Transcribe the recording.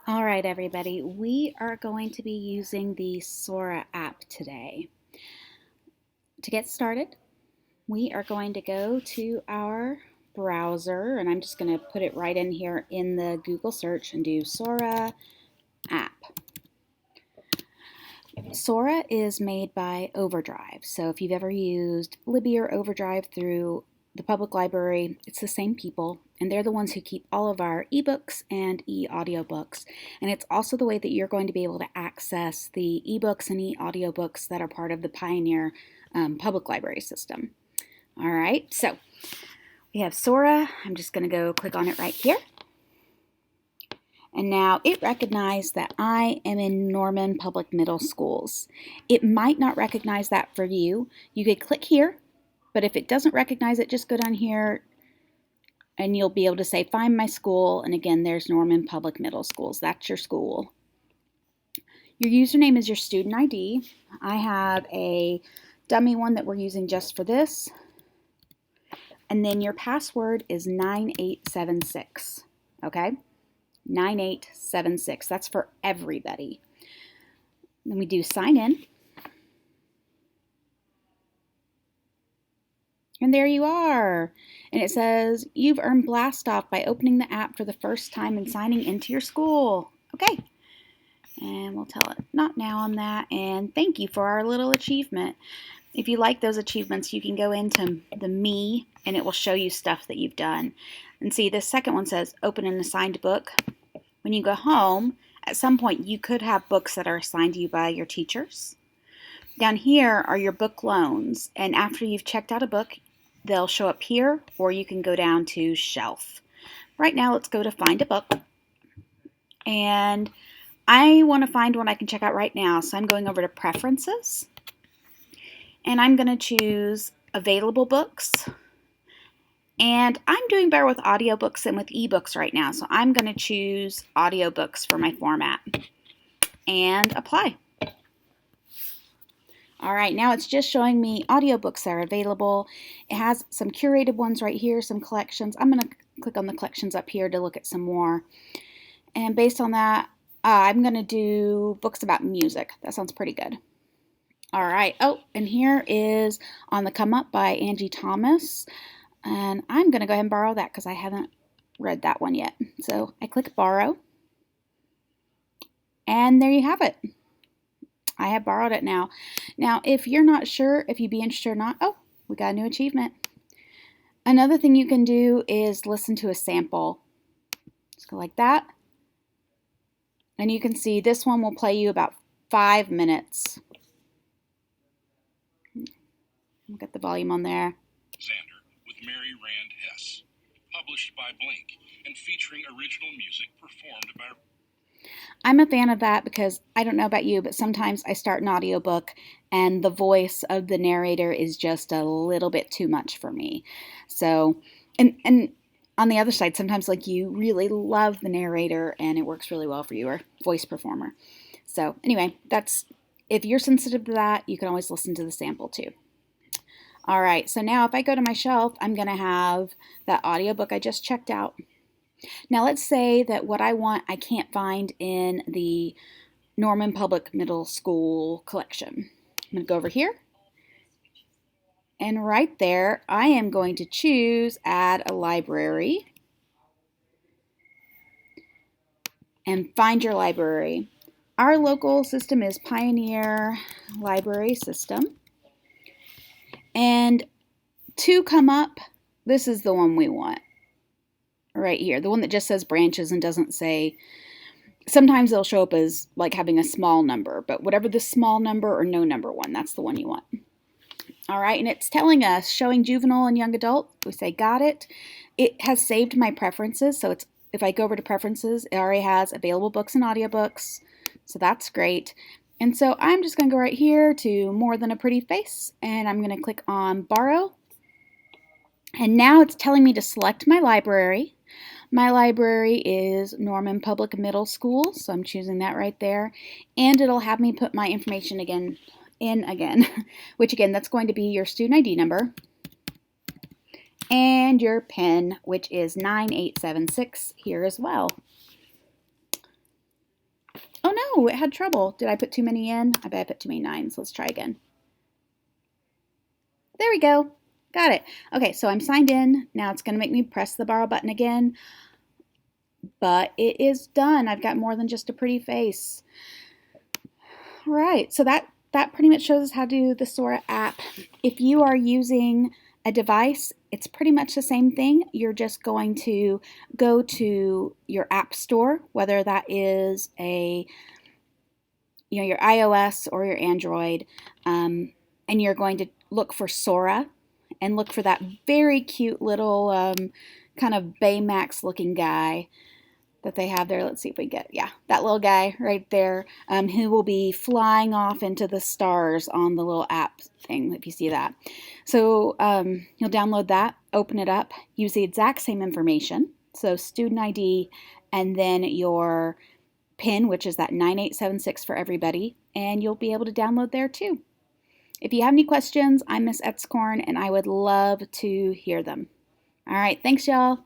All right, everybody, we are going to be using the Sora app today. To get started, we are going to go to our browser, and I'm just going to put it right in here in the Google search and do Sora app. Sora is made by Overdrive, so if you've ever used Libby or Overdrive through the public library, it's the same people, and they're the ones who keep all of our ebooks and e-audiobooks. And it's also the way that you're going to be able to access the ebooks and e-audiobooks that are part of the Pioneer public library system. All right, so we have Sora. I'm just going to go click on it right here. And now it recognized that I am in Norman Public Middle Schools. It might not recognize that for you. You could click here, but if it doesn't recognize it, just go down here and you'll be able to say, find my school. And again, there's Norman Public Middle Schools. That's your school. Your username is your student ID. I have a dummy one that we're using just for this. And then your password is 9876, okay? 9876. That's for everybody. Then we do sign in. And there you are. And it says, you've earned Blast Off by opening the app for the first time and signing into your school. Okay. And we'll tell it not now on that. And thank you for our little achievement. If you like those achievements, you can go into the Me and it will show you stuff that you've done. And see, this second one says open an assigned book. When you go home, at some point you could have books that are assigned to you by your teachers. Down here are your book loans, and after you've checked out a book, they'll show up here, or you can go down to shelf. Right now, let's go to find a book, and I want to find one I can check out right now, so I'm going over to preferences, and I'm going to choose available books. And I'm doing better with audiobooks than with ebooks right now, so I'm going to choose audiobooks for my format and apply. All right, now it's just showing me audiobooks that are available. It has some curated ones right here, some collections. I'm going to click on the collections up here to look at some more. And based on that, I'm going to do books about music. That sounds pretty good. All right. Oh, and here is On the Come Up by Angie Thomas. And I'm going to go ahead and borrow that because I haven't read that one yet. So I click borrow. And there you have it. I have borrowed it now. Now, if you're not sure if you'd be interested or not, oh, we got a new achievement. Another thing you can do is listen to a sample. Just go like that. And you can see this one will play you about 5 minutes. We'll get the volume on there. Xander with Mary Rand Hess, published by Blink and featuring original music performed by... I'm a fan of that because I don't know about you, but sometimes I start an audiobook and the voice of the narrator is just a little bit too much for me. So, and on the other side, sometimes like you really love the narrator and it works really well for you, or voice performer. So anyway, if you're sensitive to that, you can always listen to the sample too. All right, so now if I go to my shelf, I'm going to have that audiobook I just checked out. Now let's say that what I want I can't find in the Norman Public Middle School collection. I'm going to go over here. And right there, I am going to choose Add a Library. And find your library. Our local system is Pioneer Library System. And to come up, this is the one we want. Right here, the one that just says branches and doesn't say, sometimes they'll show up as like having a small number, but whatever the small number or no number one, that's the one you want. All right, and it's telling us showing juvenile and young adult. We say got it. It has saved my preferences, so if I go over to preferences, it already has available books and audiobooks, so that's great. And so I'm just going to go right here to More Than a Pretty Face, and I'm going to click on borrow. And now it's telling me to select my library. My library is Norman Public Middle School, so I'm choosing that right there. And it'll have me put my information in again, which again, that's going to be your student ID number and your PIN, which is 9876 here as well. Oh no, it had trouble. Did I put too many in? I bet I put too many nines. Let's try again. There we go. Got it. Okay, so I'm signed in. Now it's going to make me press the borrow button again. But it is done. I've got more than just a pretty face. All right, so that pretty much shows us how to do the Sora app. If you are using a device, it's pretty much the same thing. You're just going to go to your app store, whether that is your iOS or your Android, and you're going to look for Sora and look for that very cute little kind of Baymax looking guy that they have there. Let's see if we get, yeah, that little guy right there, who will be flying off into the stars on the little app thing, if you see that. So you'll download that, open it up, use the exact same information, so student ID and then your PIN, which is that 9876 for everybody, and you'll be able to download there too. If you have any questions, I'm Miss Etzkorn, and I would love to hear them. All right, thanks y'all.